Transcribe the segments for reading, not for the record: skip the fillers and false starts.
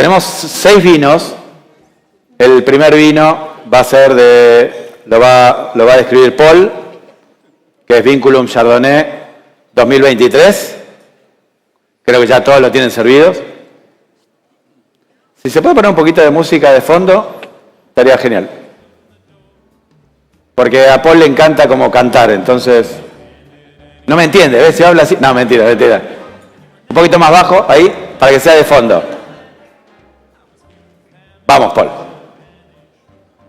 tenemos 6 vinos. El primer vino va a ser lo va a describir Paul, que es Vinculum Chardonnay 2023. Creo que ya todos lo tienen servidos. Si se puede poner un poquito de música de fondo, estaría genial. Porque a Paul le encanta como cantar, entonces... No me entiende, ¿ves? Si habla así... No, mentira. Un poquito más bajo, ahí, para que sea de fondo. Vamos, Paul.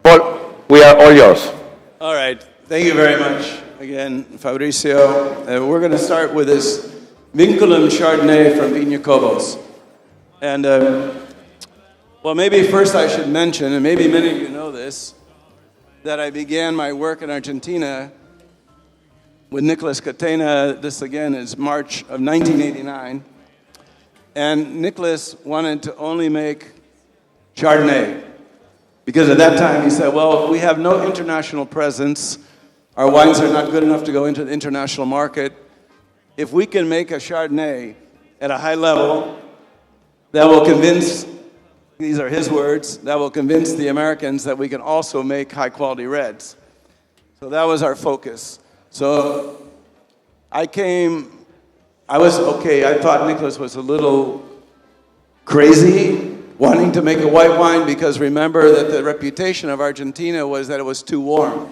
Paul, we are all yours. All right. Thank you very much again, Fabricio. We're going to start with this Vinculum Chardonnay from Viña Cobos. And, well, maybe first I should mention, and maybe many of you know this, that I began my work in Argentina with Nicolas Catena. This, again, is March of 1989. And Nicolas wanted to only make Chardonnay. Because at that time he said, well, we have no international presence. Our wines are not good enough to go into the international market. If we can make a Chardonnay at a high level that will convince, these are his words, that will convince the Americans that we can also make high quality reds. So that was our focus. So I thought Nicolas was a little crazy wanting to make a white wine, because remember that the reputation of Argentina was that it was too warm.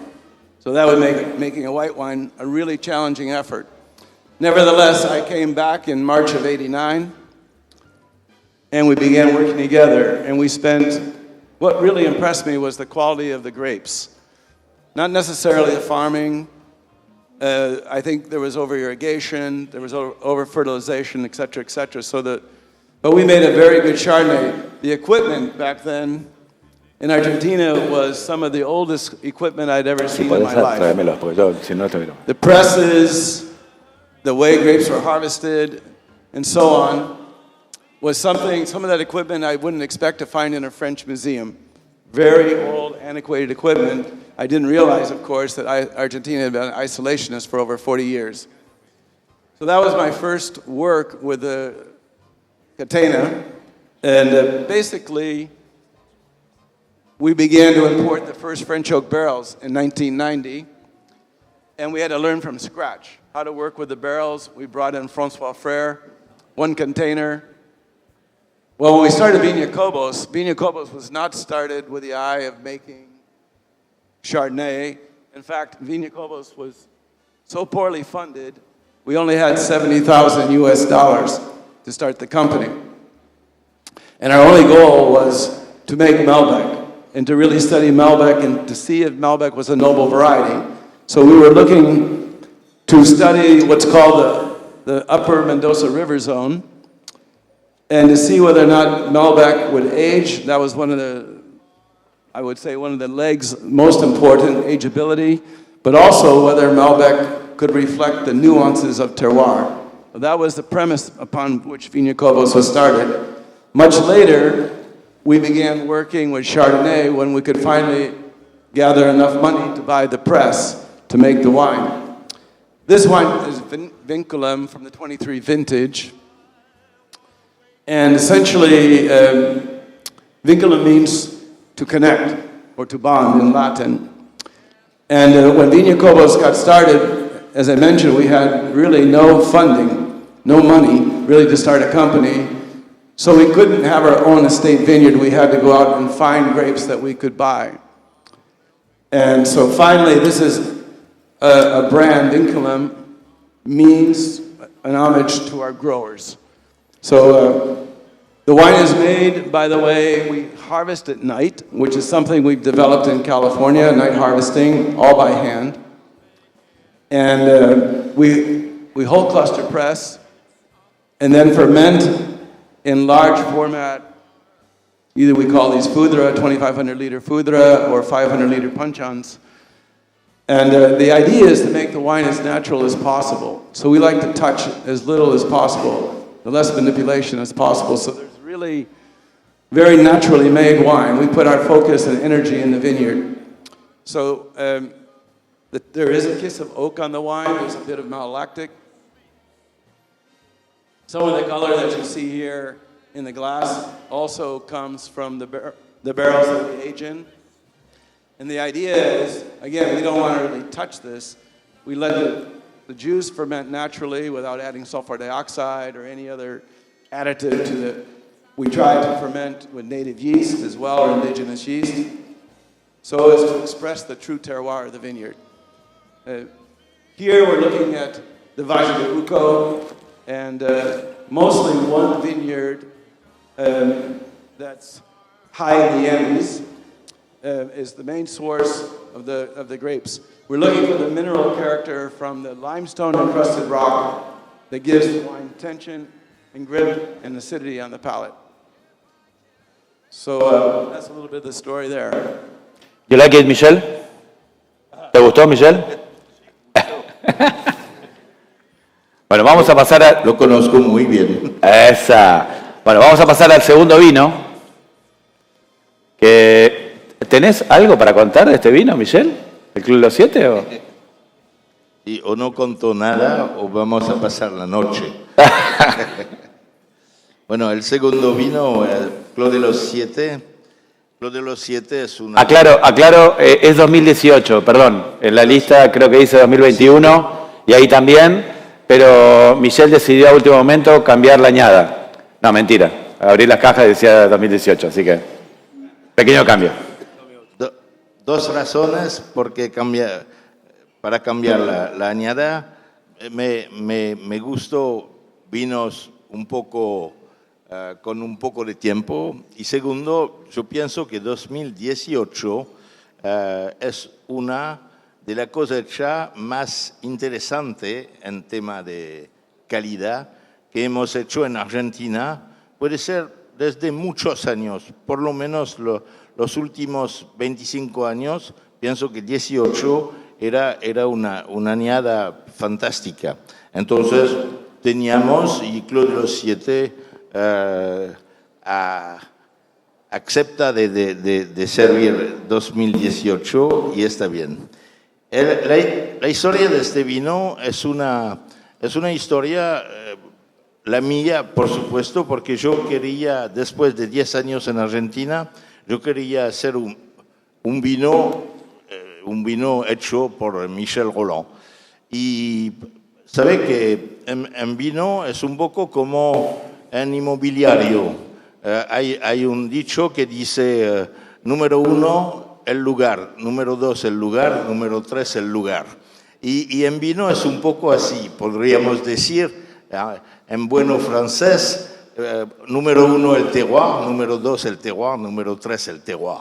So that would make making a white wine a really challenging effort. Nevertheless, I came back in March of '89, and we began working together, and we spent, what really impressed me was the quality of the grapes. Not necessarily the farming. I think there was over-irrigation, there was over-fertilization, et cetera, but we made a very good Chardonnay. The equipment back then in Argentina was some of the oldest equipment I'd ever seen in my life. The presses, the way grapes were harvested, and so on, was some of that equipment I wouldn't expect to find in a French museum. Very old, antiquated equipment. I didn't realize, of course, that Argentina had been isolationist for over 40 years. So that was my first work with the Catena, and basically we began to import the first French oak barrels in 1990, and we had to learn from scratch how to work with the barrels. We brought in Francois Frère, 1 container. Well, when we started Viña Cobos was not started with the eye of making Chardonnay. In fact, Viña Cobos was so poorly funded, we only had $70,000 US to start the company. And our only goal was to make Malbec, and to really study Malbec and to see if Malbec was a noble variety. So we were looking to study what's called the Upper Mendoza River Zone, and to see whether or not Malbec would age. That was one of the legs most important, ageability, but also whether Malbec could reflect the nuances of terroir. So that was the premise upon which Viña Cobos was started. Much later, we began working with Chardonnay when we could finally gather enough money to buy the press to make the wine. This wine is Vinculum from the 23 vintage. And essentially, Vinculum means to connect or to bond in Latin. And when Viña Cobos got started, as I mentioned, we had really no funding, no money really to start a company. So we couldn't have our own estate vineyard. We had to go out and find grapes that we could buy. And so finally, this is a brand. Vinculum means an homage to our growers. So the wine is made, by the way, we harvest at night, which is something we've developed in California, night harvesting, all by hand. And we whole cluster press, and then ferment in large format. Either we call these foudre, 2,500 liter foudre, or 500 liter puncheons. And the idea is to make the wine as natural as possible. So we like to touch as little as possible, the less manipulation as possible. So there's really very naturally made wine. We put our focus and energy in the vineyard. So there is a kiss of oak on the wine. There's a bit of malolactic. Some of the color that you see here in the glass also comes from the barrels that we age in. And the idea is, again, we don't want to really touch this. We let the juice ferment naturally without adding sulfur dioxide or any other additive to the. We try to ferment with native yeast as well, or indigenous yeast, so as to express the true terroir of the vineyard. Here we're looking at the Valle de Uco, and mostly one vineyard that's high in the Andes is the main source of the grapes. We're looking for the mineral character from the limestone encrusted rock that gives the wine tension and grip and acidity on the palate. So that's a little bit of the story there. You like it, Michel? ¿Te gustó, Michel? Bueno, vamos a pasar a... Lo conozco muy bien. Esa. Bueno, vamos a pasar al segundo vino. ¿Tenés algo para contar de este vino, Michel? ¿El Club de los Siete? ¿O? Y o no contó nada o vamos a pasar la noche. Bueno, el segundo vino, el Clos de los Siete. Clos de los Siete es una... Aclaro, es 2018, perdón. En la lista creo que dice 2021 y ahí también, pero Michel decidió a último momento cambiar la añada. No, mentira. Abrí las cajas y decía 2018, así que pequeño cambio. Dos razones para cambiar la añada. Me gustó vinos un poco... con un poco de tiempo. Y segundo, yo pienso que 2018 es una de las cosechas más interesantes en tema de calidad que hemos hecho en Argentina. Puede ser desde muchos años, por lo menos los últimos 25 años. Pienso que 18 era una añada fantástica. Entonces teníamos, y Clos de los Siete acepta de servir 2018 y está bien. La historia de este vino es una historia, la mía, por supuesto, porque yo quería, después de 10 años en Argentina, yo quería hacer un vino hecho por Michel Rolland. Y sabe que en vino es un poco como en inmobiliario. Hay un dicho que dice, número 1, el lugar, número 2, el lugar, número 3, el lugar. Y en vino es un poco así, podríamos decir, en bueno francés, número 1 el terroir, número 2 el terroir, número 3 el terroir.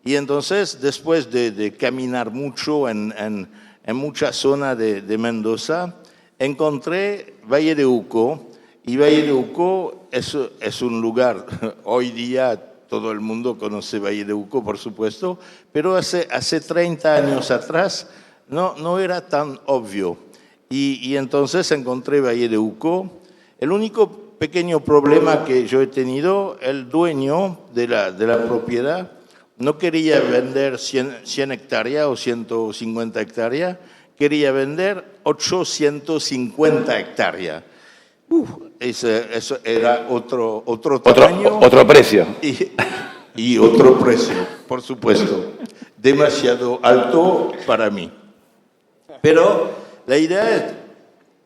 Y entonces, después de caminar mucho en mucha zona de Mendoza, encontré Valle de Uco. Y Valle de Uco es un lugar, hoy día todo el mundo conoce Valle de Uco, por supuesto, pero hace 30 años atrás no era tan obvio. Y entonces encontré Valle de Uco. El único pequeño problema que yo he tenido, el dueño de la propiedad no quería vender 100 hectáreas o 150 hectáreas, quería vender 850 hectáreas. Eso era otro tamaño. Otro precio. Y otro precio, por supuesto. Demasiado alto para mí. Pero la idea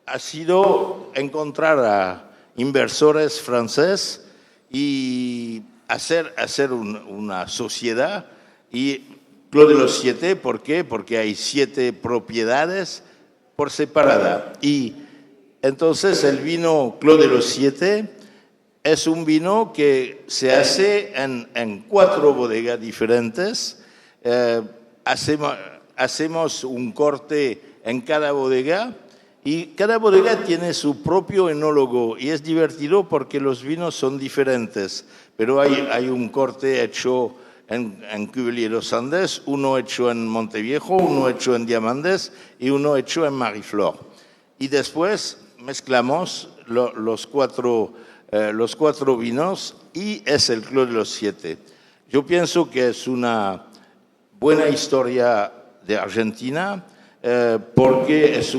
ha sido encontrar a inversores franceses y hacer una sociedad. Y Clos de los Siete, ¿por qué? Porque hay 7 propiedades por separada. Y entonces el vino Clos de los Siete es un vino que se hace en 4 bodegas diferentes. Hacemos un corte en cada bodega y cada bodega tiene su propio enólogo y es divertido porque los vinos son diferentes, pero hay un corte hecho en Cuvelier los Andes, uno hecho en Monteviejo, uno hecho en Diamandes y uno hecho en Mariflor. Y después mezclamos los cuatro vinos y es el Clos de los Siete. Yo pienso que es una buena historia de Argentina porque es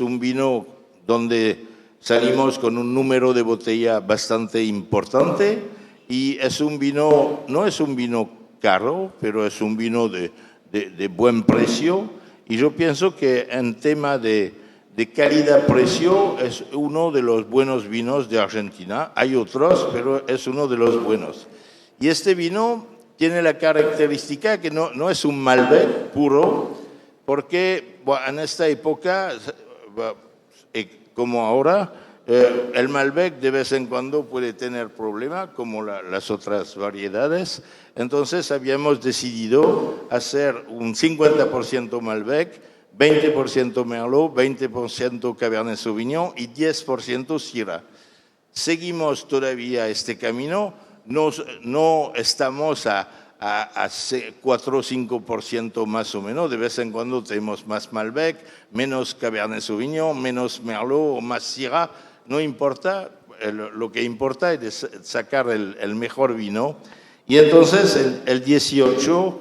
un vino donde salimos con un número de botella bastante importante y es un vino, no es un vino caro, pero es un vino de buen precio. Y yo pienso que en tema de calidad-precio es uno de los buenos vinos de Argentina. Hay otros, pero es uno de los buenos. Y este vino tiene la característica que no es un Malbec puro, porque en esta época, como ahora, el Malbec de vez en cuando puede tener problemas, como las otras variedades. Entonces habíamos decidido hacer un 50% Malbec, 20% Merlot, 20% Cabernet Sauvignon y 10% Syrah. Seguimos todavía este camino, no estamos a 4 o 5% más o menos, de vez en cuando tenemos más Malbec, menos Cabernet Sauvignon, menos Merlot o más Syrah, no importa, lo que importa es sacar el mejor vino. Y entonces el 18,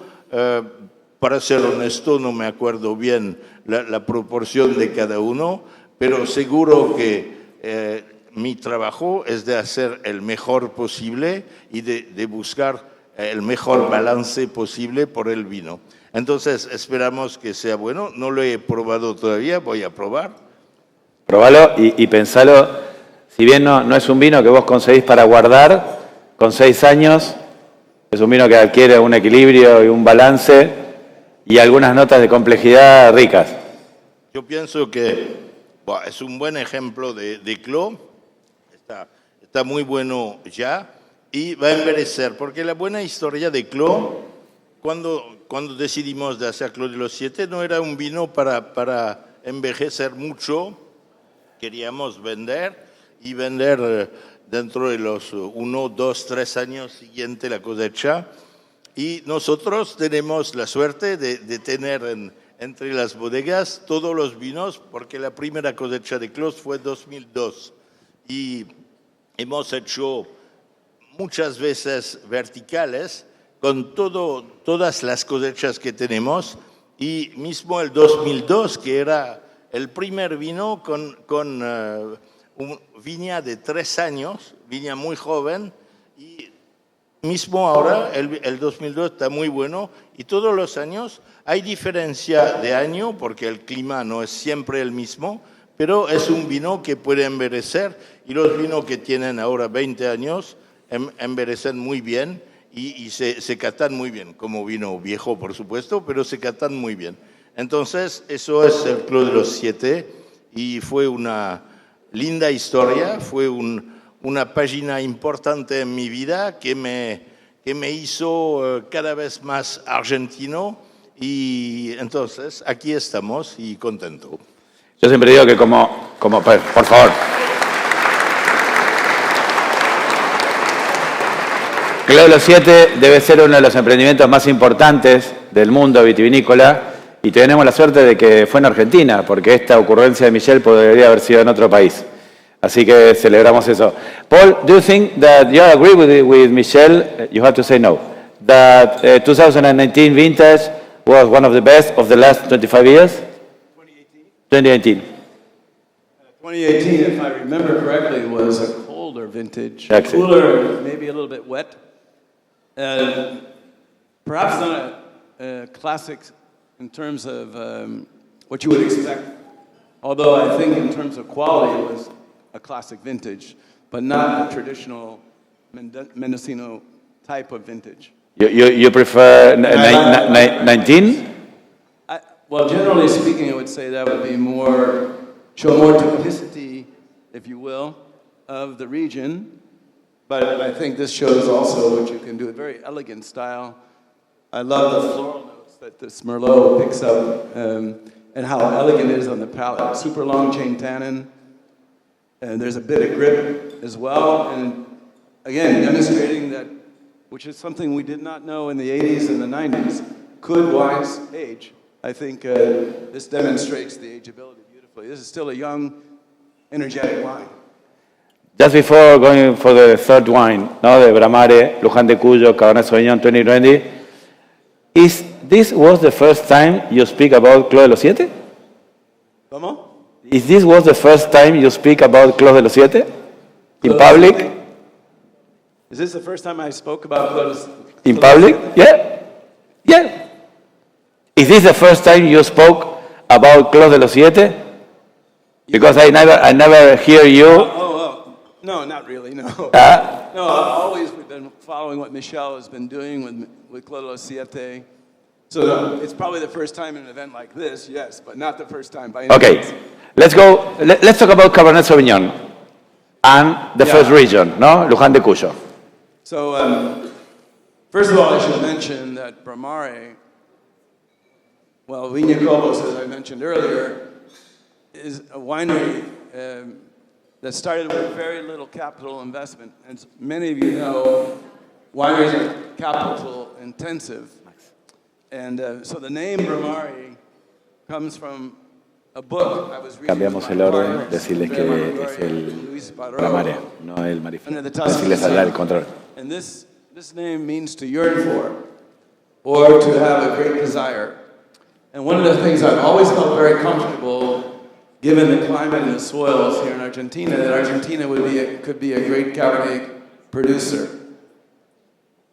para ser honesto, no me acuerdo bien la proporción de cada uno, pero seguro que mi trabajo es de hacer el mejor posible y de buscar el mejor balance posible por el vino. Entonces esperamos que sea bueno. No lo he probado todavía, voy a probar. Probalo y pensalo, si bien no es un vino que vos conseguís para guardar, con 6 años es un vino que adquiere un equilibrio y un balance y algunas notas de complejidad ricas. Yo pienso que es un buen ejemplo de Clos, está muy bueno ya y va a envejecer, porque la buena historia de Clos, cuando decidimos de hacer Clos de los 7, no era un vino para envejecer mucho, queríamos vender dentro de los 1, 2, 3 años siguientes la cosecha. Y nosotros tenemos la suerte de tener entre las bodegas todos los vinos, porque la primera cosecha de Clos fue 2002. Y hemos hecho muchas veces verticales con todas las cosechas que tenemos. Y mismo el 2002, que era el primer vino con viña de 3 años, viña muy joven, y mismo ahora, el 2002 está muy bueno, y todos los años hay diferencia de año, porque el clima no es siempre el mismo, pero es un vino que puede envejecer, y los vinos que tienen ahora 20 años envejecen muy bien, y se catan muy bien, como vino viejo, por supuesto, pero se catan muy bien. Entonces, eso es el Clos de los 7, y fue una linda historia, fue una página importante en mi vida que me hizo cada vez más argentino, y entonces aquí estamos y contento. Yo siempre digo que por favor. Clos de los 7 debe ser uno de los emprendimientos más importantes del mundo vitivinícola y tenemos la suerte de que fue en Argentina, porque esta ocurrencia de Michel podría haber sido en otro país. Así que celebramos eso. Paul, do you think that you agree with Michel? You have to say no. That 2019 vintage was one of the best of the last 25 years? 2018. 2018, if I remember correctly, was a colder vintage. Exactly. Cooler, maybe a little bit wet. Perhaps not a classic in terms of what you would expect. Although I think in terms of quality, it was a classic vintage, but not a traditional Mendocino type of vintage. You prefer 19? Well, generally speaking, I would say that would be show more typicity, if you will, of the region. But I think this shows also what you can do, a very elegant style. I love the floral notes that this Merlot picks up, and how elegant it is on the palate. Super long chain tannin, and there's a bit of grip as well. And again, demonstrating that, which is something we did not know in the 80s and the 90s, could wines age? I think this demonstrates the ageability beautifully. This is still a young, energetic wine. Just before going for the third wine, no, de Bramare, Luján de Cuyo, Cabernet Sauvignon 2020, this was the first time you speak about Clos de los 7? ¿Cómo? Is this was the first time you speak about Clos de los Siete in public? Is this the first time I spoke about Clos? In public? Yeah. Yeah. Is this the first time you spoke about Clos de los Siete? Because I never hear you. No, not really, no. No, I've always been following what Michel has been doing with Clos de los Siete. So it's probably the first time in an event like this, yes, but not the first time by any means. Okay. Let's go. Let's talk about Cabernet Sauvignon and the first region, no? Luján de Cuyo. So, first of all, I should mention that Bramare, well, Viña Cobos, as I mentioned earlier, is a winery that started with very little capital investment. As many of you know, wineries are capital intensive. And so the name Bramare comes from a book I was reading. Cambiamos el orden, decirles que es el Bramare, no el Marifé. Decirles allá el control. And this name means to yearn for, or to have a great desire. And one of the things I've always felt very comfortable, given the climate and the soils here in Argentina, that Argentina could be a great Cabernet producer.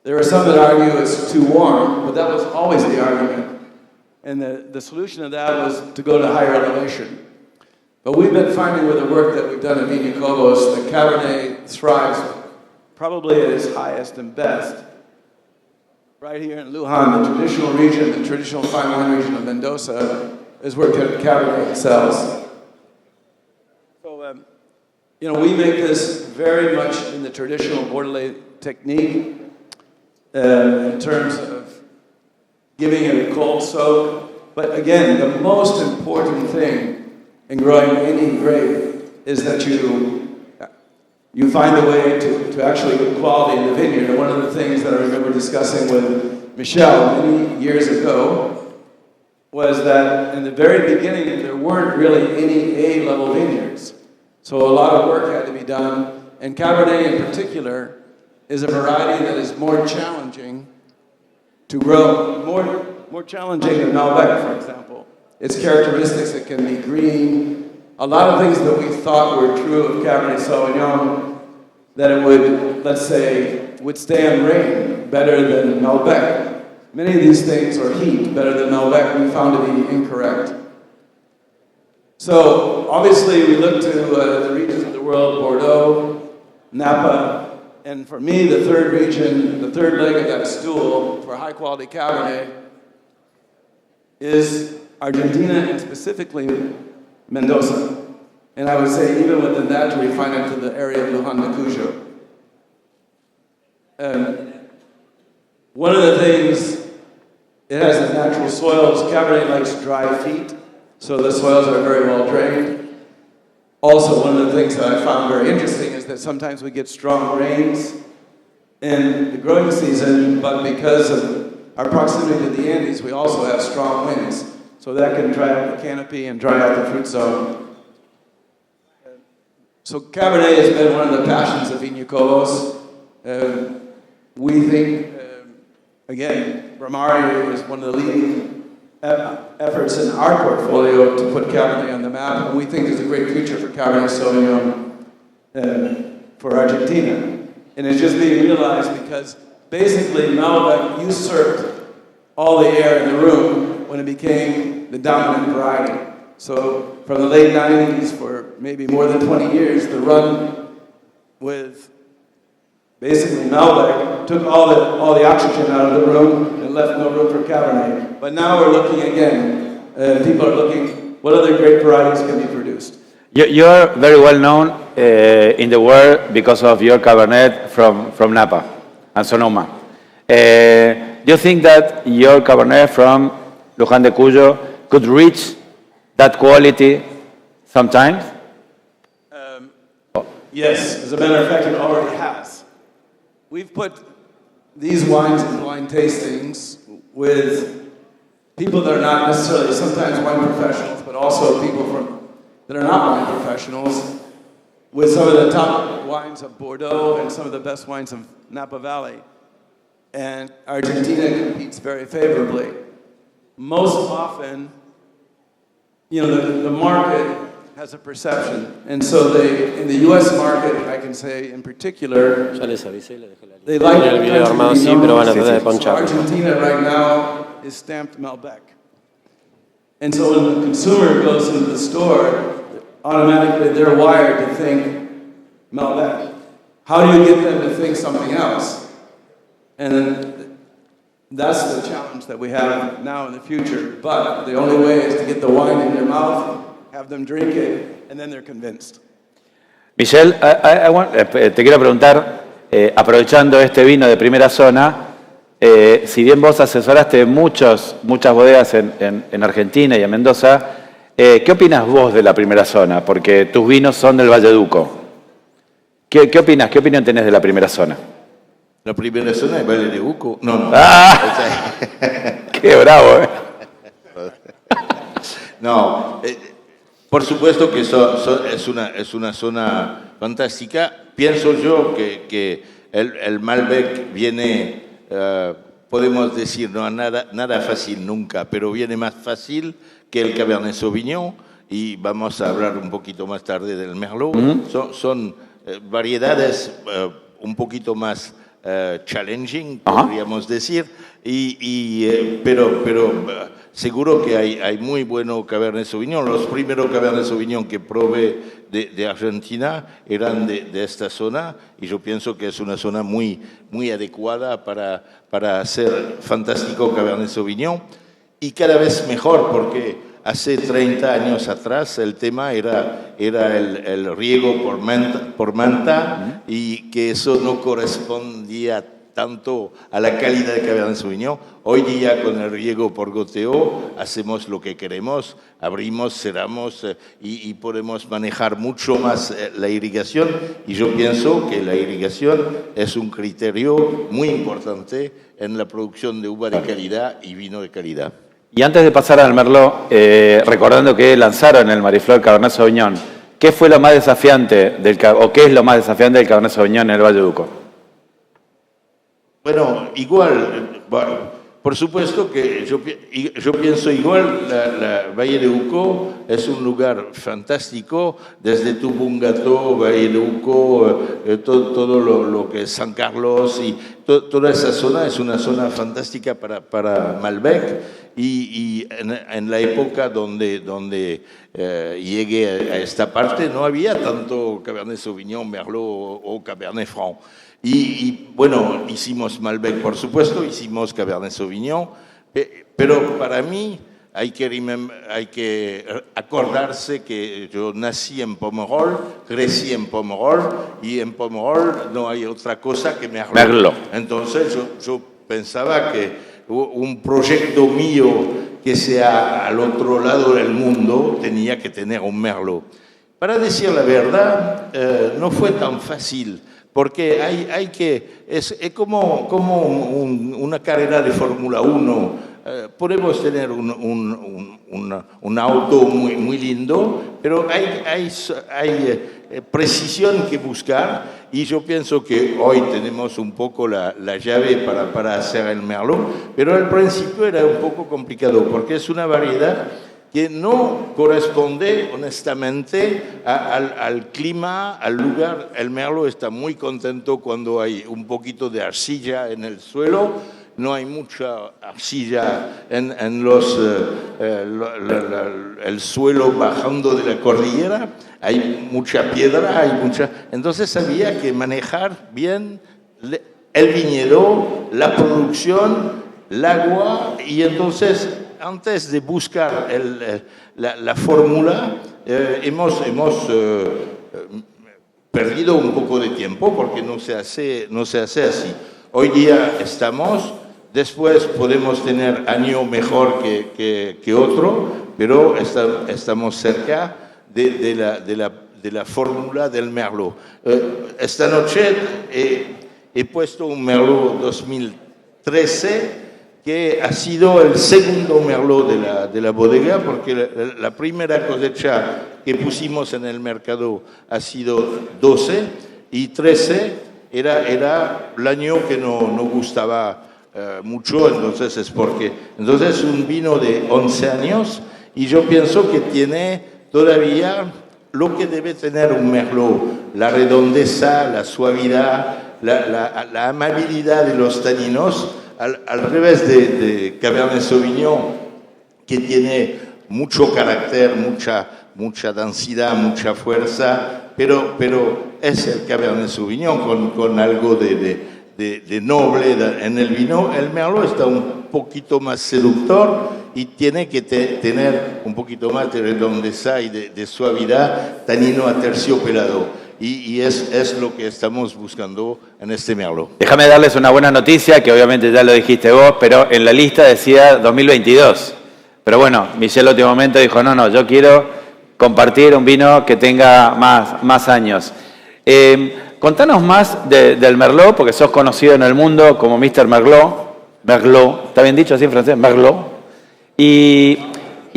There are some that argue it's too warm, but that was always the argument. And the solution to that was to go to higher elevation. But we've been finding with the work that we've done at Viña Cobos that Cabernet thrives probably at its highest and best right here in Luján, the traditional region, the traditional fine wine region of Mendoza, is where Cabernet excels. So, we make this very much in the traditional Bordelais technique in terms of giving it a cold soak. But again, the most important thing in growing any grape is that you find a way to actually get quality in the vineyard. And one of the things that I remember discussing with Michel many years ago was that in the very beginning, there weren't really any A-level vineyards. So a lot of work had to be done. And Cabernet in particular is a variety that is more challenging to grow, more challenging than Malbec, for example. Its characteristics, it can be green. A lot of things that we thought were true of Cabernet Sauvignon, that it would, let's say, withstand rain better than Malbec. Many of these things, or heat, better than Malbec, we found to be incorrect. So, obviously, we look to the regions of the world, Bordeaux, Napa, and for me, the third region, the third leg of that stool for high-quality Cabernet is Argentina, and specifically Mendoza. And I would say even within that to refine it to the area of Luján de Cuyo. One of the things, it has the natural soils. Cabernet likes dry feet, so the soils are very well drained. Also, one of the things that I found very interesting is that sometimes we get strong rains in the growing season, but because of our proximity to the Andes, we also have strong winds. So that can dry out the canopy and dry out the fruit zone. So Cabernet has been one of the passions of Viña Cobos. We think, again, Bramare is one of the leading efforts in our portfolio to put Cabernet on the map. And we think there's a great future for Cabernet Sauvignon for Argentina. And it's just being realized because basically Malbec usurped all the air in the room when it became the dominant variety. So from the late 90s for maybe more than 20 years, the run with basically Malbec took all the oxygen out of the room and left no room for Cabernet. But now we're looking again. People are looking, what other great varieties can be produced? You're very well known in the world because of your Cabernet from Napa and Sonoma. Do you think that your Cabernet from Luján de Cuyo could reach that quality sometimes? Yes, as a matter of fact, it already has. We've put these wines in blind tastings with people that are not necessarily sometimes wine professionals, but also people that are not wine professionals, with some of the top wines of Bordeaux and some of the best wines of Napa Valley. And Argentina competes very favorably. Most often, the market has a perception. And so they, in the U.S. market, I can say in particular, Ya les avisé, les dejé la lista. they like Tienen el the video country armado to be así, pero van a known. tratar de So ponchar. Argentina right now is stamped Malbec. And so when the consumer goes into the store, automatically they're wired to think Malbec. How do you get them to think something else? And that's the challenge that we have now in the future. But the only way is to get the wine in their mouth, have them drink it, and then they're convinced. Michelle, te quiero preguntar, aprovechando este vino de primera zona, si bien vos asesoraste muchas bodegas en Argentina y en Mendoza, ¿qué opinas vos de la primera zona? Porque tus vinos son del Valle Duco. ¿Qué opinas? ¿Qué opinión tenés de la primera zona? La primera zona es Valle de Uco. No. ¡Ah! ¡Qué bravo! No, por supuesto que es una zona fantástica. Pienso yo que el Malbec viene, podemos decir, no nada fácil nunca, pero viene más fácil que el Cabernet Sauvignon, y vamos a hablar un poquito más tarde del Merlot. Son variedades un poquito más challenging, podríamos decir, pero seguro que hay muy bueno Cabernet Sauvignon. Los primeros Cabernet Sauvignon que probé de Argentina eran de esta zona, y yo pienso que es una zona muy adecuada para hacer fantástico Cabernet Sauvignon, y cada vez mejor, porque hace 30 años atrás el tema era el riego por manta, y que eso no correspondía tanto a la calidad de Cabernet Sauvignon. Hoy día, con el riego por goteo, hacemos lo que queremos, abrimos, cerramos, y podemos manejar mucho más la irrigación, y yo pienso que la irrigación es un criterio muy importante en la producción de uva de calidad y vino de calidad. Y antes de pasar al Merlot, recordando que lanzaron el Mariflor Cabernet Sauvignon, ¿qué fue lo más desafiante o qué es lo más desafiante del Cabernet Sauvignon en el Valle Duco? Bueno, igual, por supuesto que yo pienso igual, la Valle de Uco es un lugar fantástico, desde Tubungato, Valle de Uco, todo lo que es San Carlos, y toda esa zona es una zona fantástica para Malbec, y en la época donde llegué a esta parte no había tanto Cabernet Sauvignon, Merlot o Cabernet Franc. Y bueno, hicimos Malbec, por supuesto, hicimos Cabernet Sauvignon, pero para mí hay que acordarse que yo nací en Pomerol, crecí en Pomerol, y en Pomerol no hay otra cosa que Merlot. Entonces yo pensaba que un proyecto mío que sea al otro lado del mundo tenía que tener un Merlot. Para decir la verdad, no fue tan fácil, porque es como una carrera de Fórmula 1. Podemos tener un auto muy lindo, pero hay precisión que buscar, y yo pienso que hoy tenemos un poco la llave para hacer el Merlot, pero al principio era un poco complicado, porque es una variedad que no corresponde honestamente al clima, al lugar. El Merlot está muy contento cuando hay un poquito de arcilla en el suelo. No hay mucha arcilla en el suelo bajando de la cordillera. Hay mucha piedra, entonces había que manejar bien el viñedo, la producción, el agua, y entonces antes de buscar la fórmula, hemos perdido un poco de tiempo, porque no se hace así. Hoy día estamos, después podemos tener año mejor que otro, pero estamos cerca de la fórmula del Merlot. Esta noche he puesto un Merlot 2013, que ha sido el segundo Merlot de la bodega, porque la primera cosecha que pusimos en el mercado ha sido 12, y 13 era el año que no gustaba mucho, entonces es un vino de 11 años, y yo pienso que tiene todavía lo que debe tener un Merlot, la redondeza, la suavidad, la amabilidad de los taninos, al revés de Cabernet Sauvignon, que tiene mucho carácter, mucha densidad, mucha fuerza, pero es el Cabernet Sauvignon con algo de noble en el vino. El Merlot está un poquito más seductor y tiene que tener un poquito más de redondeza y de suavidad, tanino aterciopelado. Y es lo que estamos buscando en este Merlot. Déjame darles una buena noticia, que obviamente ya lo dijiste vos, pero en la lista decía 2022. Pero bueno, Michel último momento dijo, no, yo quiero compartir un vino que tenga más años. Contanos más del Merlot, porque sos conocido en el mundo como Mr. Merlot, ¿está bien dicho así en francés? Merlot. Y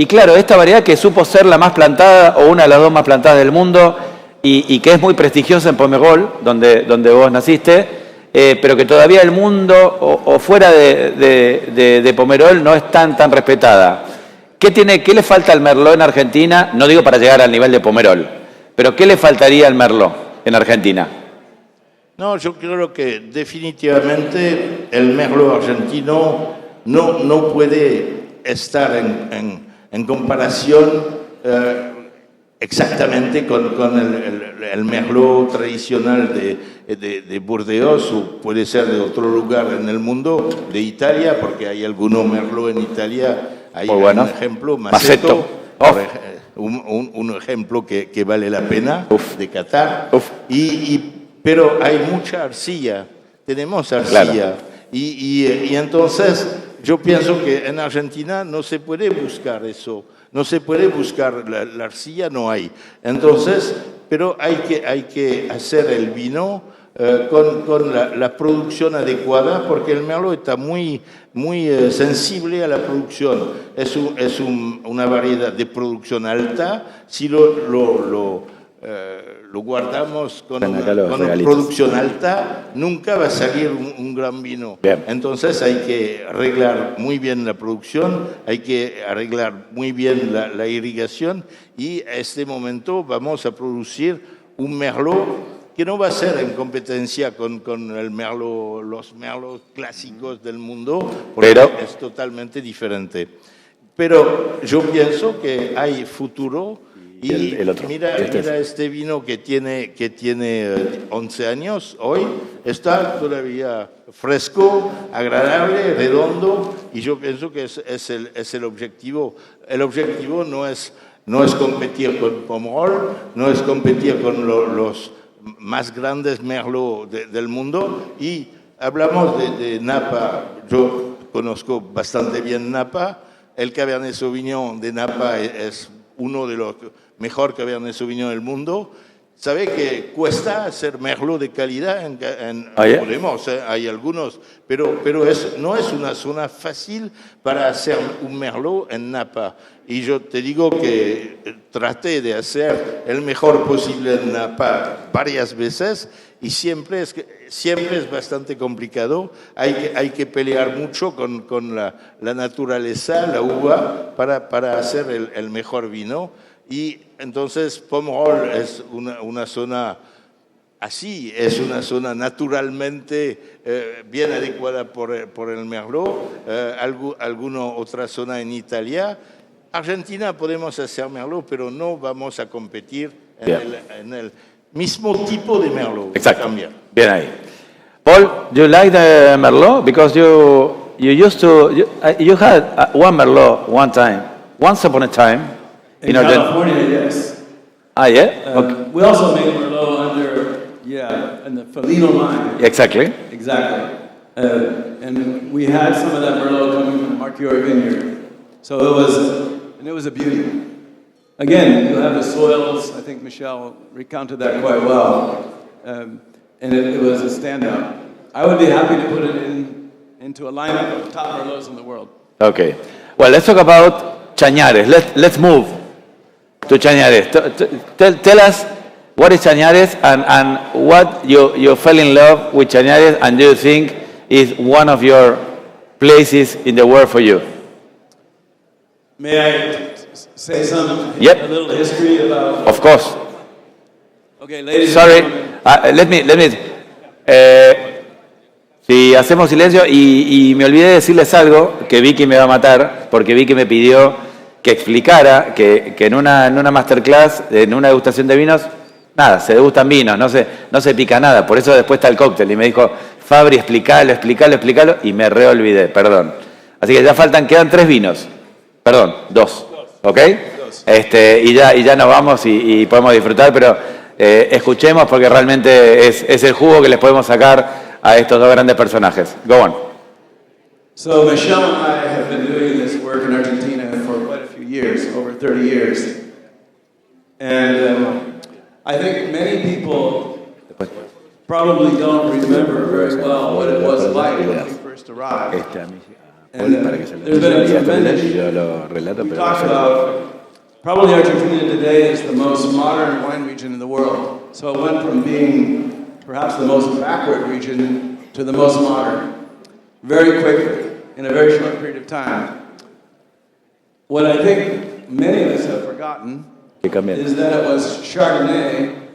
claro, esta variedad que supo ser la más plantada o una de las dos más plantadas del mundo y que es muy prestigiosa en Pomerol, donde vos naciste, pero que todavía el mundo o fuera de Pomerol no es tan respetada. ¿Qué le falta al Merlot en Argentina? No digo para llegar al nivel de Pomerol, pero ¿qué le faltaría al Merlot en Argentina? No, yo creo que definitivamente el Merlot argentino no puede estar en comparación exactamente con el Merlot tradicional de Burdeos, o puede ser de otro lugar en el mundo, de Italia, porque hay algunos Merlot en Italia. Hay un ejemplo, Maceto, un ejemplo que vale la pena, de Qatar. Pero hay mucha arcilla, tenemos arcilla. Claro. Y entonces yo pienso que en Argentina no se puede buscar eso, no se puede buscar la arcilla, no hay. Entonces, pero hay que hacer el vino con la producción adecuada, porque el Merlot está muy sensible a la producción. Es una variedad de producción alta. Si lo guardamos con producción alta, nunca va a salir un gran vino. Bien. Entonces hay que arreglar muy bien la producción, hay que arreglar muy bien la irrigación, y a este momento vamos a producir un Merlot que no va a ser en competencia con el Merlot, los Merlots clásicos del mundo, porque es totalmente diferente. Pero yo pienso que hay futuro. Y el otro. Mira este vino que tiene 11 años hoy, está todavía fresco, agradable, redondo, y yo pienso que es el objetivo. El objetivo no es competir con Pomerol, no es competir con los más grandes Merlot del mundo. Y hablamos de Napa. Yo conozco bastante bien Napa. El Cabernet Sauvignon de Napa es uno de los mejor Cabernet Sauvignon del mundo. ¿Sabe que cuesta hacer Merlot de calidad? Podemos, hay algunos, pero no es una zona fácil para hacer un Merlot en Napa. Y yo te digo que traté de hacer el mejor posible en Napa varias veces, y siempre es bastante complicado. Hay que pelear mucho con la naturaleza, la uva, para hacer el mejor vino. Y entonces Pomerol es una zona así, es una zona naturalmente bien adecuada por el Merlot. Alguna otra zona en Italia. Argentina podemos hacer Merlot, pero no vamos a competir en el mismo tipo de Merlot. Exacto. Bien ahí. Paul, do you like the Merlot? Because you had one Merlot once upon a time. In California, yes. Yeah? Okay. We also make Merlot in the Felino line. Exactly. And we had some of that Merlot coming from the Marquior vineyard. So it was a beauty. Again, you have the soils. I think Michel recounted that quite well. And it was a standout. I would be happy to put it into a lineup of top Merlots in the world. Okay. Well, let's talk about Chañares. Let's move to Chañares. Tell us what is Chañares and what you fell in love with Chañares and do you think is one of your places in the world for you? May I say some Yep. a little history about? Of course. Okay, ladies Sorry, and gentlemen. let me. Si hacemos silencio y me olvidé de decirles algo que Vicky me va a matar porque Vicky me pidió que explicara que en una masterclass, en una degustación de vinos, nada, se degustan vinos, no se pica nada, por eso después está el cóctel y me dijo, Fabri, explícalo y me reolvidé, perdón. Así que ya quedan 3 vinos, perdón, 2, ¿ok? Y ya nos vamos y podemos disfrutar, pero escuchemos porque realmente es el jugo que les podemos sacar a estos 2 grandes personajes. Go on. So Michelle and I have been doing this work in Argentina for quite a few years, over 30 years. And I think many people probably don't remember very well what it was like when we first arrived. And there's been a tremendous, we talked about, probably Argentina today is the most modern wine region in the world. So it went from being perhaps the most backward region to the most modern, very quickly, in a very short period of time. What I think many of us have forgotten is that it was Chardonnay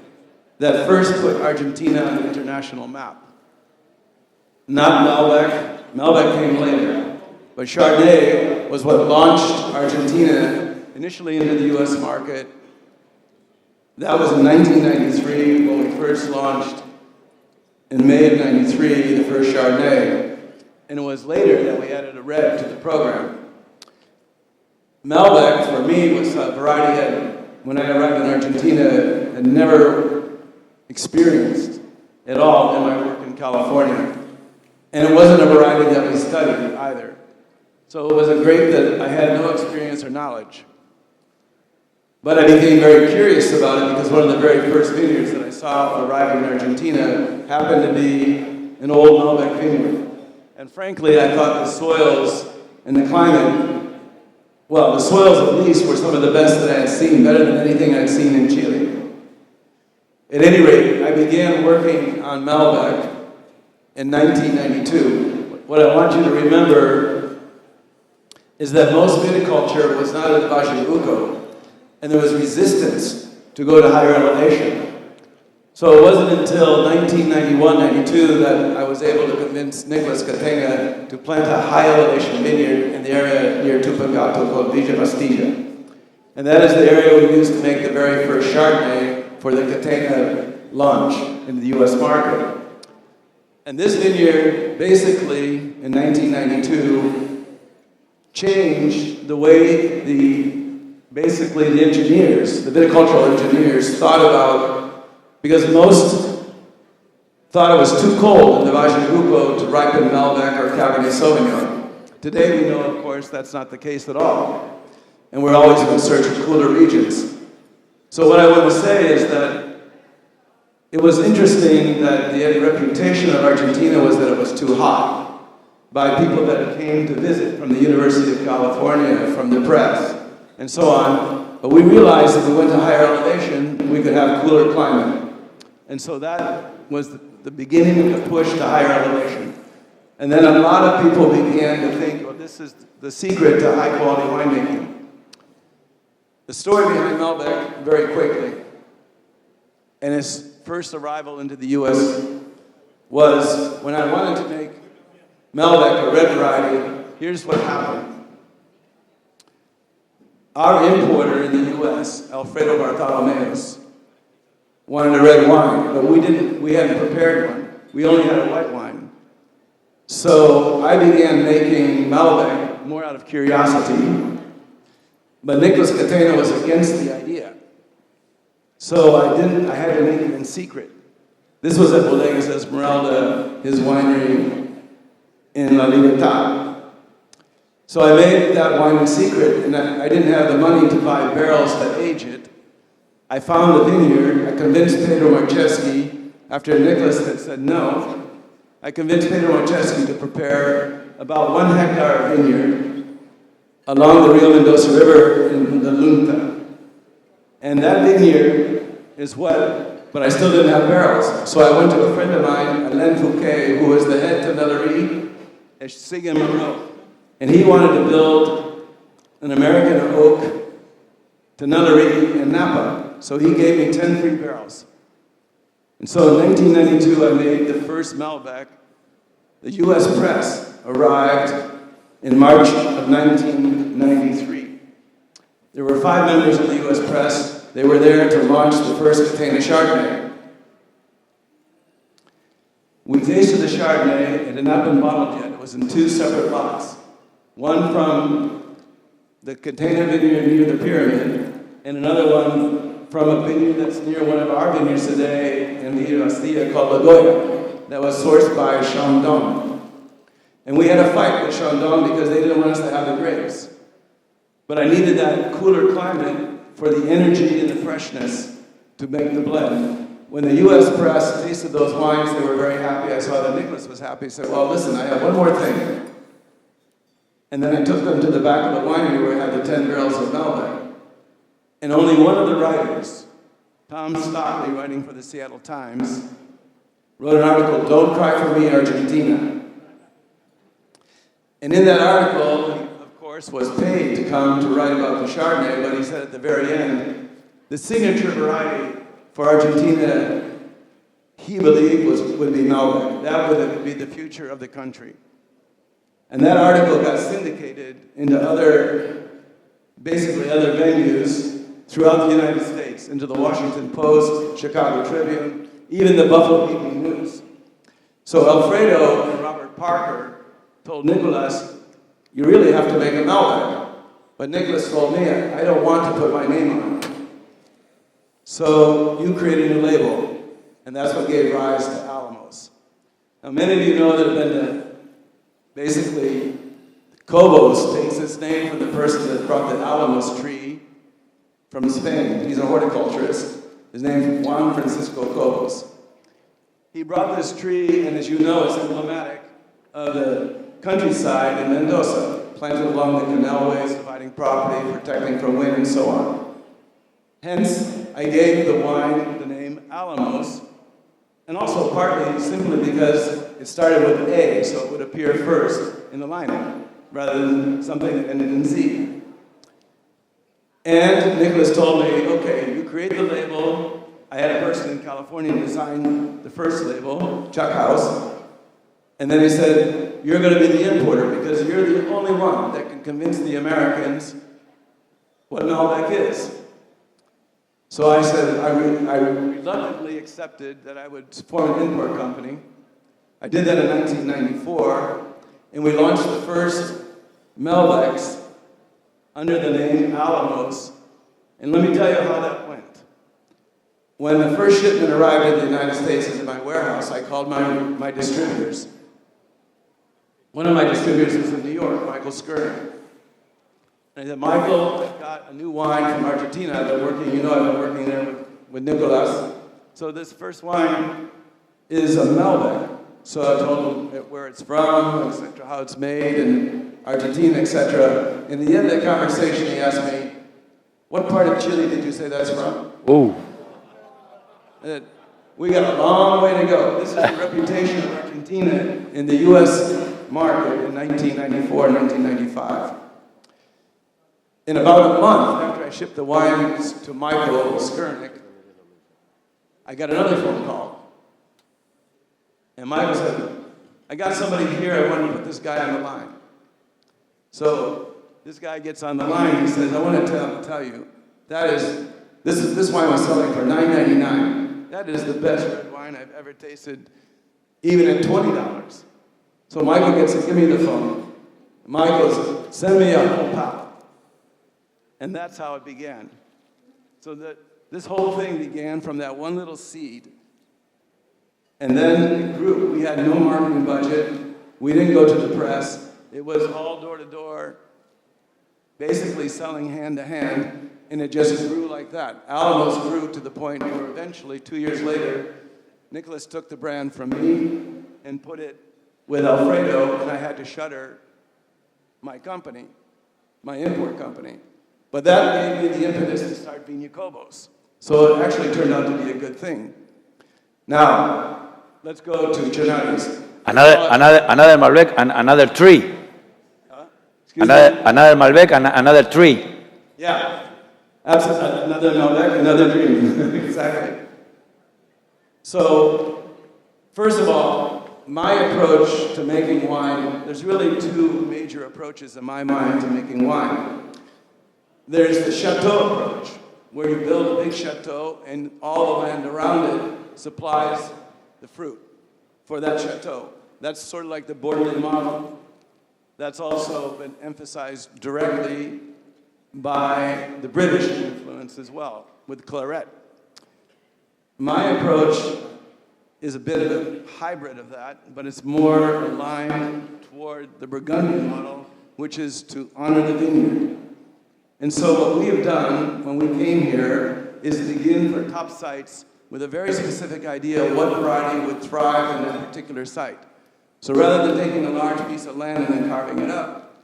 that first put Argentina on the international map. Not Malbec. Malbec came later. But Chardonnay was what launched Argentina initially into the U.S. market. That was in 1993 when we first launched, in May of 93, the first Chardonnay. And it was later that we added a red to the program. Malbec, for me, was a variety that, when I arrived in Argentina, had never experienced at all in my work in California. And it wasn't a variety that we studied either. So it was great that I had no experience or knowledge. But I became very curious about it because one of the very first vineyards that I saw arriving in Argentina happened to be an old Malbec vineyard. And frankly, I thought the soils and the climate, well, the soils at least were some of the best that I had seen, better than anything I'd seen in Chile. At any rate, I began working on Malbec in 1992. What I want you to remember is that most viticulture was not at Valle de Uco, and there was resistance to go to higher elevation. So it wasn't until 1991-92 that I was able to convince Nicholas Catena to plant a high elevation vineyard in the area near Tupungato called Villa Bastilla. And that is the area we used to make the very first Chardonnay for the Catena launch in the US market. And this vineyard basically in 1992 changed the way the engineers, the viticultural engineers thought about, because most thought it was too cold in the Valle de Uco to ripen Malbec or Cabernet Sauvignon. Today we know, of course, that's not the case at all. And we're always in search of cooler regions. So what I want to say is that it was interesting that the reputation of Argentina was that it was too hot by people that came to visit from the University of California, from the press, and so on. But we realized if we went to higher elevation, we could have cooler climate. And so that was the beginning of the push to higher elevation. And then a lot of people began to think, well, this is the secret to high quality winemaking. The story behind Malbec, very quickly, and its first arrival into the US was when I wanted to make Malbec a red variety. Here's what happened. Our importer in the US, Alfredo Bartholomeos, wanted a red wine, but we hadn't prepared one. We only had a white wine. So I began making Malbec more out of curiosity. But Nicholas Catena was against the idea. So I had to make it in secret. This was at Bodegas Esmeralda, his winery in La Libertad. So I made that wine in secret, and I didn't have the money to buy barrels to age it. I found a vineyard. I convinced Pedro Marcheski, after Nicholas had said no, I convinced Pedro Marcheski to prepare about 1 hectare vineyard along the Rio Mendoza River in the Lunta. And that vineyard is but I still didn't have barrels. So I went to a friend of mine, Alain Fouquet, who was the head Tonellerie at Seguin Monroe. And he wanted to build an American oak Tonellerie in Napa. So he gave me 10 free barrels. And so in 1992, I made the first Malbec. The US press arrived in March of 1993. There were 5 members of the US press. They were there to launch the first Catena Chardonnay. We tasted the Chardonnay. It had not been bottled yet. It was in 2 separate lots. One from the Catena vineyard near the pyramid, and another one from a vineyard that's near one of our vineyards today in the Castilla called La Goya, that was sourced by Chandon. And we had a fight with Chandon because they didn't want us to have the grapes. But I needed that cooler climate for the energy and the freshness to make the blend. When the US press tasted those wines, they were very happy. I saw that Nicholas was happy. He said, well, listen, I have one more thing. And then I took them to the back of the winery where I had the 10 barrels of Malbec. And only one of the writers, Tom Stockley, writing for the Seattle Times, wrote an article, Don't Cry for Me, Argentina. And in that article, he, of course, was paid to come to write about the Chardonnay, but he said at the very end, the signature variety for Argentina, he believed would be Malbec. That would be the future of the country. And that article got syndicated into basically other venues throughout the United States, into the Washington Post, Chicago Tribune, even the Buffalo Evening News. So Alfredo and Robert Parker told Nicholas, you really have to make a Malbec. But Nicholas told me, I don't want to put my name on it. So you created a label, and that's what gave rise to Alamos. Now many of you know that have been to, basically, Cobos takes its name from the person that brought the Alamos tree from Spain. He's a horticulturist. His name is Juan Francisco Cobos. He brought this tree, and as you know, it's emblematic of the countryside in Mendoza, planted along the canalways, dividing property, protecting from wind, and so on. Hence, I gave the wine the name Alamos, and also partly simply because it started with A, so it would appear first in the lineup, rather than something that ended in Z. And Nicholas told me, okay, you create the label. I had a person in California design the first label, Chuck House. And then he said, you're going to be the importer because you're the only one that can convince the Americans what Malbec is. So I said, I reluctantly accepted that I would form an import company. I did that in 1994, and we launched the first Malbecs under the name Alamos. And let me tell you how that went. When the first shipment arrived in the United States into my warehouse, I called my distributors. One of my distributors was in New York, Michael Skerner. And I said, Michael, I've got a new wine from Argentina. I've been working there with Nicolas. So this first wine is a Malbec. So I told him where it's from, etc., how it's made, and Argentina, etc. In the end of the conversation, he asked me, what part of Chile did you say that's from? Oh. I said, we got a long way to go. This is the reputation of Argentina in the U.S. market in 1994 and 1995. In about a month after I shipped the wines to Michael Skernick, I got another phone call. And Michael said, I got somebody here, I want to put this guy on the line. So this guy gets on the line, he says, I want to tell you, this wine was selling for $9.99. That is the best red wine I've ever tasted, even at $20. So Michael gets to give me the phone. Michael says, send me a whole pallet. And that's how it began. So this whole thing began from that one little seed. And then it grew. We had no marketing budget. We didn't go to the press. It was all door to door, basically selling hand to hand. And it just grew like that. Alamos grew to the point where eventually, 2 years later, Nicholas took the brand from me and put it with Alfredo, and I had to shutter my company, my import company. But that gave me the impetus to start Viña Cobos. So it actually turned out to be a good thing. Now, let's go to Chernardes. Another Malbec and another tree. Another Malbec and another tree. Yeah, absolutely. Another Malbec, another dream. Exactly. So, first of all, my approach to making wine, there's really two major approaches in my mind to making wine. There's the chateau approach, where you build a big chateau and all the land around it supplies the fruit for that chateau. That's sort of like the Bordelais model. That's also been emphasized directly by the British influence as well, with Claret. My approach is a bit of a hybrid of that, but it's more aligned toward the Burgundian model, which is to honor the vineyard. And so what we have done when we came here is begin for top sites with a very specific idea of what variety would thrive in that particular site. So rather than taking a large piece of land and then carving it up,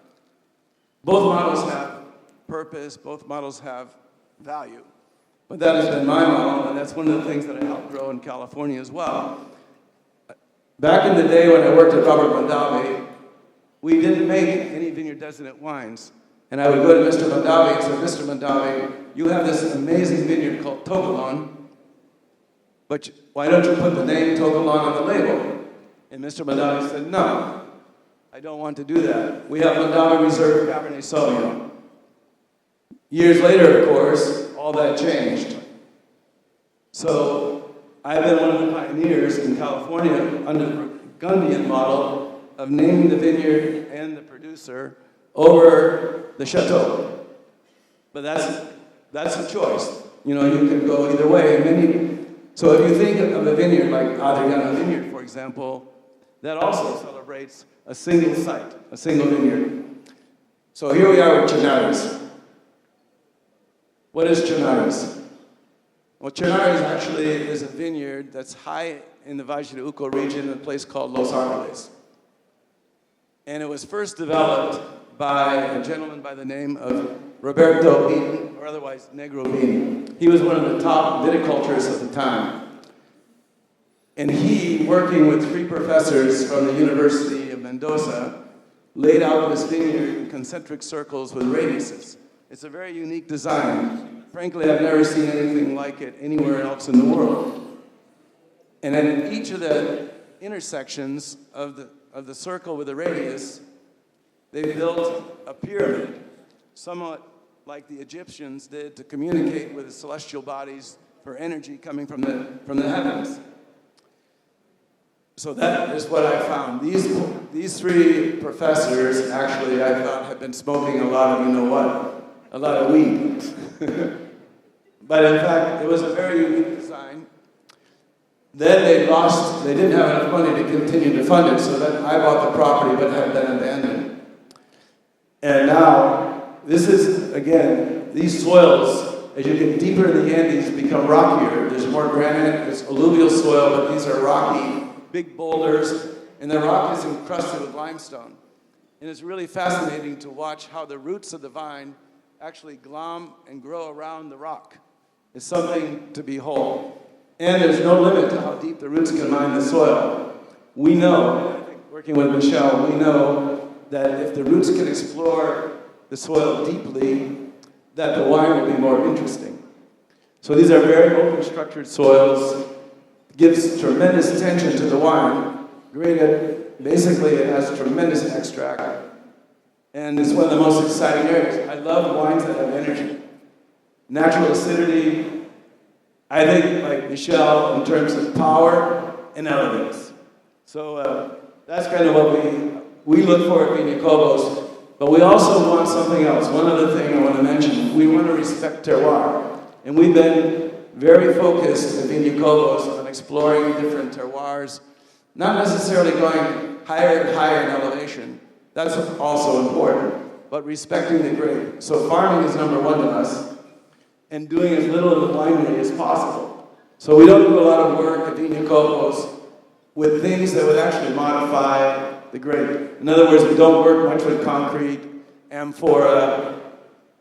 both models have purpose, both models have value. But that has been my model, and that's one of the things that I helped grow in California as well. Back in the day when I worked at Robert Mondavi, we didn't make any vineyard designate wines. And I would go to Mr. Mondavi and say, Mr. Mondavi, you have this amazing vineyard called Togolon, but why don't you put the name Togolon on the label? And Mr. Mondavi said, no, I don't want to do that. We have Mondavi Reserve Cabernet Sauvignon. Years later, of course, all that changed. So I've been one of the pioneers in California under the Burgundian model of naming the vineyard and the producer over the chateau. But that's a choice. You know, you can go either way. So if you think of a vineyard like Adriano Vineyard, for example, that also celebrates a single site, a single vineyard. So here we are with Chinares. What is Chinares? Well, Chinares actually is a vineyard that's high in the Valle de Uco region in a place called Los Árboles. And it was first developed by a gentleman by the name of Roberto Beaton, or otherwise Negro Beaton. He was one of the top viticulturists at the time. And he, working with 3 professors from the University of Mendoza, laid out this vineyard in concentric circles with radiuses. It's a very unique design. Frankly, I've never seen anything like it anywhere else in the world. And at each of the intersections of the circle with the radius, they built a pyramid, somewhat like the Egyptians did to communicate with the celestial bodies for energy coming from the heavens. So that is what I found. These 3 professors actually, I thought, had been smoking a lot of, you know what, a lot of weed. But in fact, it was a very unique design. Then they didn't have enough money to continue to fund it, so then I bought the property but had been abandoned. And now, this is, again, these soils, as you get deeper in the Andes, become rockier. There's more granite, it's alluvial soil, but these are rocky, big boulders, and the rock is encrusted with limestone. And it's really fascinating to watch how the roots of the vine actually glom and grow around the rock. It's something to behold. And there's no limit to how deep the roots can mine the soil. We know, I think working with Michelle, we know that if the roots can explore the soil deeply, that the wine will be more interesting. So these are very open structured soils, gives tremendous tension to the wine. Basically it has tremendous extract. And it's one of the most exciting areas. I love wines that have energy. Natural acidity, I think like Michelle in terms of power and elegance. So that's kind of what we look for at Viña Cobos. But we also want something else. One other thing I want to mention, we want to respect terroir. And we've been very focused at Viña Cobos on exploring different terroirs, not necessarily going higher and higher in elevation. That's also important, but respecting the grade. So farming is number 1 to us, and doing as little in the winery as possible. So we don't do a lot of work at Viña Cobos with things that would actually modify the grade. In other words, we don't work much with concrete, amphora.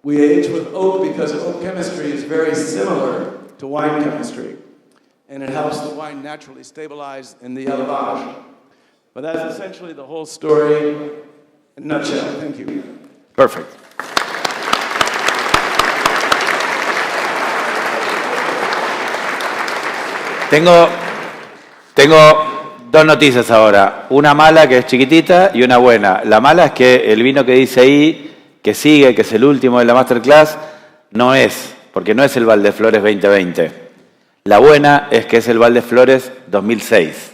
We age with oak because oak chemistry is very similar to wine chemistry, and it helps the wine naturally stabilize in the élevage. But that's essentially the whole story in a nutshell. Thank you. Perfect. Tengo dos noticias ahora. Una mala, que es chiquitita, y una buena. La mala es que el vino que dice ahí, que sigue, que es el último de la Masterclass, no es, porque no es el Valdeflores 2020. La buena es que es el Valdeflores 2006.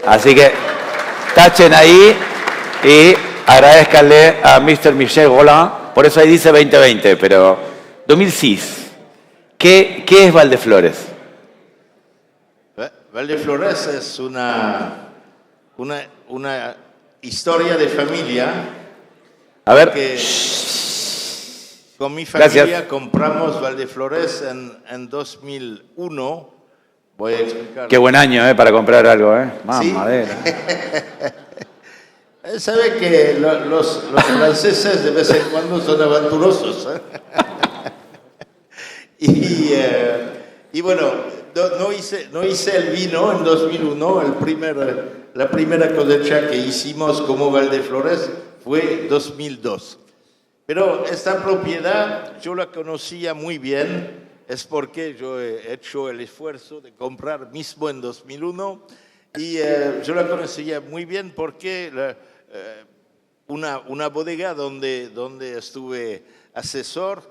Así que tachen ahí y agradezcanle a Mr. Michel Roland. Por eso ahí dice 2020, pero 2006. ¿Qué es Valdeflores? Valdeflores es una historia de familia. A ver. Que con mi familia Gracias. compramos Valdeflores en 2001. Voy a explicar. Qué buen año, para comprar algo, ¿Sí? Mamadera. Sabe que los franceses de vez en cuando son aventurosos. Y bueno, no hice el vino en 2001. La primera cosecha que hicimos como Valdeflores fue 2002. Pero esta propiedad yo la conocía muy bien, es porque yo he hecho el esfuerzo de comprar mismo en 2001 y yo la conocía muy bien porque una bodega donde estuve asesor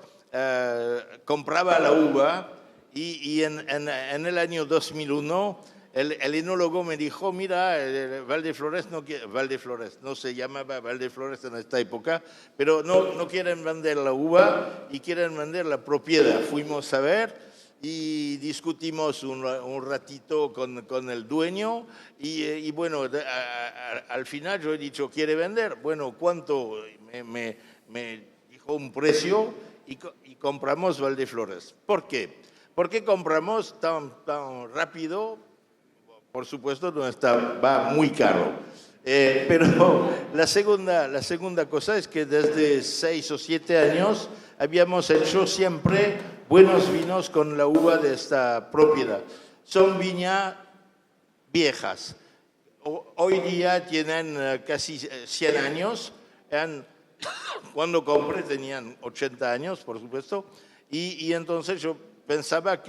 compraba la uva y en el año 2001 el enólogo me dijo, mira, Valdeflores no se llamaba Valdeflores en esta época, pero no quieren vender la uva y quieren vender la propiedad. Fuimos a ver y discutimos un ratito con el dueño y bueno, al final yo he dicho, ¿quiere vender? Bueno, ¿cuánto? Me dijo un precio y compramos Valdeflores. ¿Por qué? ¿Por qué compramos tan rápido? Por supuesto, va muy caro. Pero la segunda cosa es que desde 6 o 7 años habíamos hecho siempre buenos vinos con la uva de esta propiedad. Son viñas viejas. Hoy día tienen casi 100 años. Cuando compré tenían 80 años, por supuesto. Y entonces yo pensaba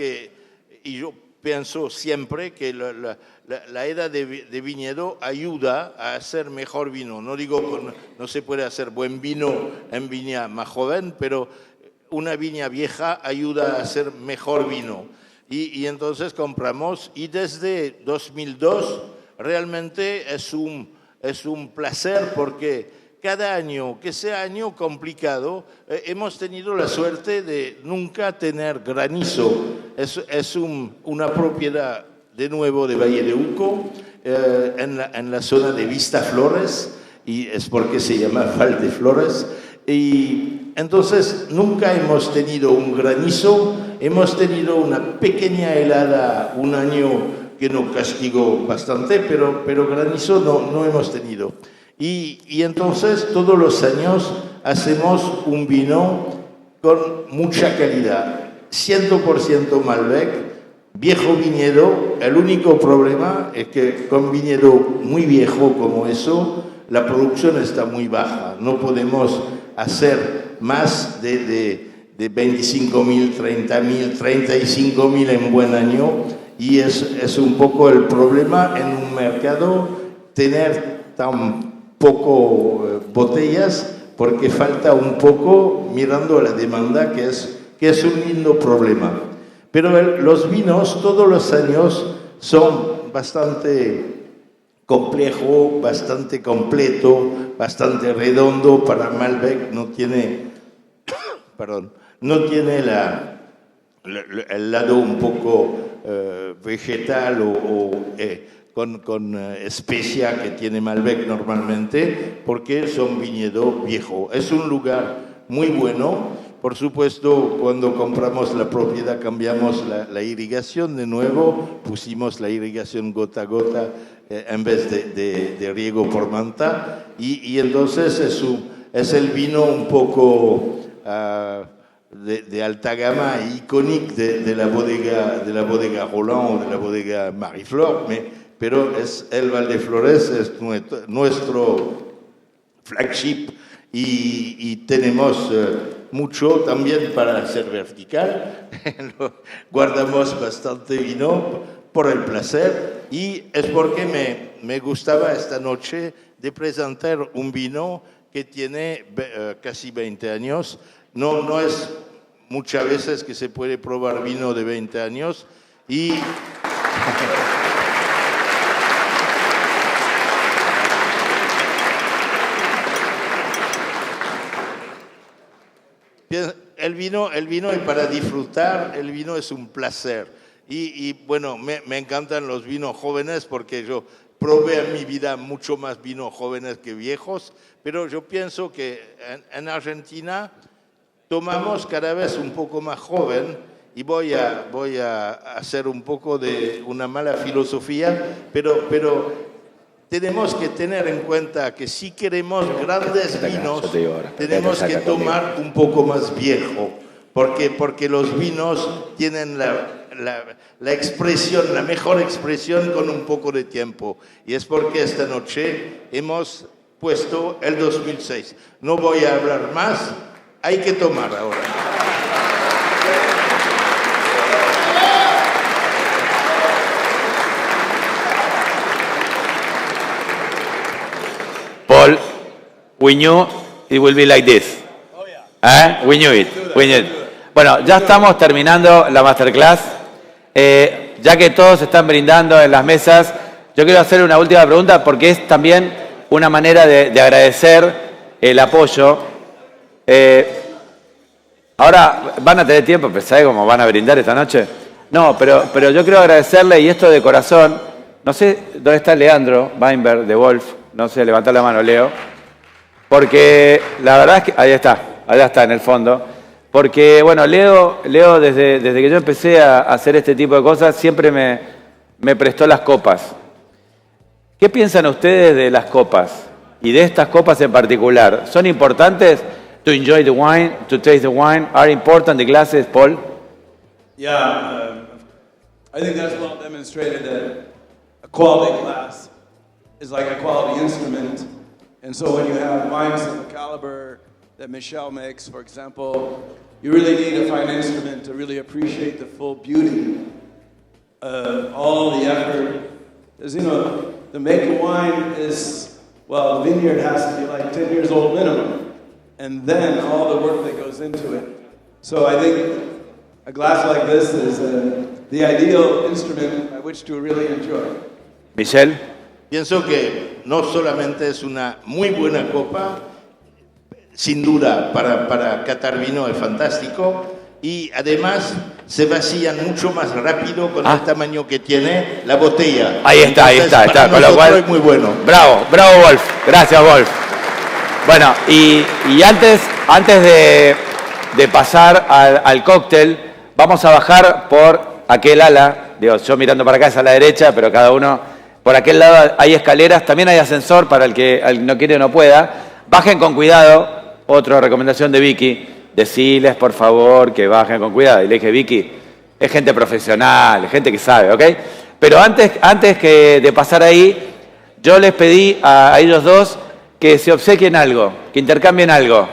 yo pienso siempre que la edad de viñedo ayuda a hacer mejor vino. No digo que no se puede hacer buen vino en viña más joven, pero una viña vieja ayuda a hacer mejor vino. Y entonces compramos, y desde 2002 realmente es un placer porque cada año, que sea año complicado, hemos tenido la suerte de nunca tener granizo. Es una propiedad, de nuevo, de Valle de Uco, en la zona de Vistaflores, y es porque se llama Valdeflores. Y entonces nunca hemos tenido un granizo, hemos tenido una pequeña helada un año que nos castigó bastante, pero granizo no hemos tenido. Y entonces todos los años hacemos un vino con mucha calidad, 100% Malbec, viejo viñedo. El único problema es que con viñedo muy viejo como eso, la producción está muy baja. No podemos hacer más de 25.000, 30.000, 35.000 en buen año, y es un poco el problema en un mercado tener tan poco botellas, porque falta un poco mirando a la demanda, que es un lindo problema. Pero los vinos todos los años son bastante complejo, bastante completo, bastante redondo. Para Malbec no tiene el lado un poco vegetal con especia que tiene Malbec normalmente, porque son viñedo viejo. Es un lugar muy bueno. Por supuesto, cuando compramos la propiedad cambiamos la irrigación de nuevo, pusimos la irrigación gota a gota en vez de riego por manta, y entonces es el vino un poco de alta gama, icónico de la bodega Roland o de la bodega Marie-Flore, pero el Valdeflores es nuestro flagship, y tenemos mucho también para ser vertical. Guardamos bastante vino por el placer, y es porque me gustaba esta noche de presentar un vino que tiene casi 20 años. No es muchas veces que se puede probar vino de 20 años y... El vino es para disfrutar, el vino es un placer. Y bueno, me encantan los vinos jóvenes porque yo probé en mi vida mucho más vinos jóvenes que viejos, pero yo pienso que en Argentina tomamos cada vez un poco más joven y voy a hacer un poco de una mala filosofía, pero tenemos que tener en cuenta que si queremos grandes vinos, tenemos que tomar un poco más viejo, porque los vinos tienen la expresión, la mejor expresión con un poco de tiempo. Y es porque esta noche hemos puesto el 2006. No voy a hablar más, hay que tomar ahora. Paul, we knew it will be like this. We knew it. Bueno, ya estamos terminando la masterclass. Ya que todos están brindando en las mesas, yo quiero hacer una última pregunta porque es también una manera de agradecer el apoyo. Ahora van a tener tiempo, pero ¿sabe cómo van a brindar esta noche? No, pero yo quiero agradecerle, y esto de corazón, no sé dónde está Leandro Weinberg de Wolf, no sé, levanta la mano, Leo, porque la verdad es que, ahí está, en el fondo, porque, bueno, Leo desde que yo empecé a hacer este tipo de cosas, siempre me prestó las copas. ¿Qué piensan ustedes de las copas? Y de estas copas en particular, ¿son importantes to enjoy the wine, to taste the wine? Are important the glasses, Paul? Yeah, I think that's well demonstrated that a quality glass is like a quality instrument. And so when you have wines of the caliber that Michel makes, for example, you really need a fine instrument to really appreciate the full beauty of all the effort. Because, you know, to make a wine is, well, the vineyard has to be like 10 years old minimum. And then all the work that goes into it. So I think a glass like this is the ideal instrument by which to really enjoy. Michel? Pienso que no solamente es una muy buena copa, sin duda para catar vino es fantástico, y además se vacían mucho más rápido con el tamaño que tiene la botella. Ahí está, con lo cual es muy bueno. Bravo Wolf, gracias Wolf. Bueno, y antes de pasar al cóctel, vamos a bajar por aquel ala, digo, yo mirando para acá es a la derecha, pero cada uno... Por aquel lado hay escaleras, también hay ascensor para el que no quiere o no pueda. Bajen con cuidado, otra recomendación de Vicky, deciles por favor que bajen con cuidado. Y le dije, Vicky, es gente profesional, gente que sabe, ¿ok? Pero antes de pasar ahí, yo les pedí a ellos dos que se obsequien algo, que intercambien algo.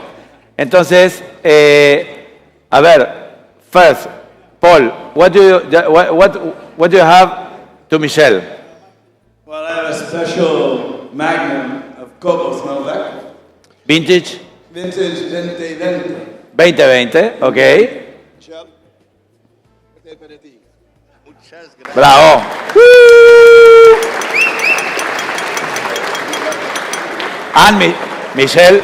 Entonces, a ver, first, Paul, what do you have to Michelle? Well, I have a special magnum of Cobos Malbec. Vintage Vintage 2020. 2020, ok. Michel, este es para ti. Muchas gracias. Bravo. And Michel.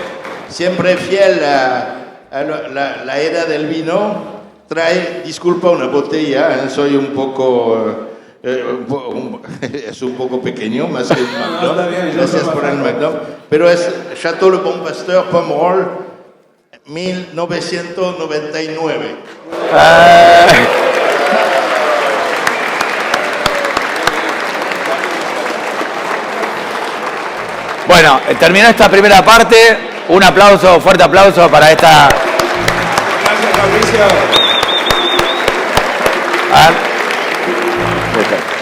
Siempre fiel a la era del vino, trae, disculpa, una botella, soy un poco... es un poco pequeño, más que un Magnum. Gracias por el Magnum. Pero es Chateau Le Bon Pasteur Pomerol 1999. Bueno, terminó esta primera parte. Un aplauso, fuerte aplauso para esta... Gracias, Fabricio. Okay.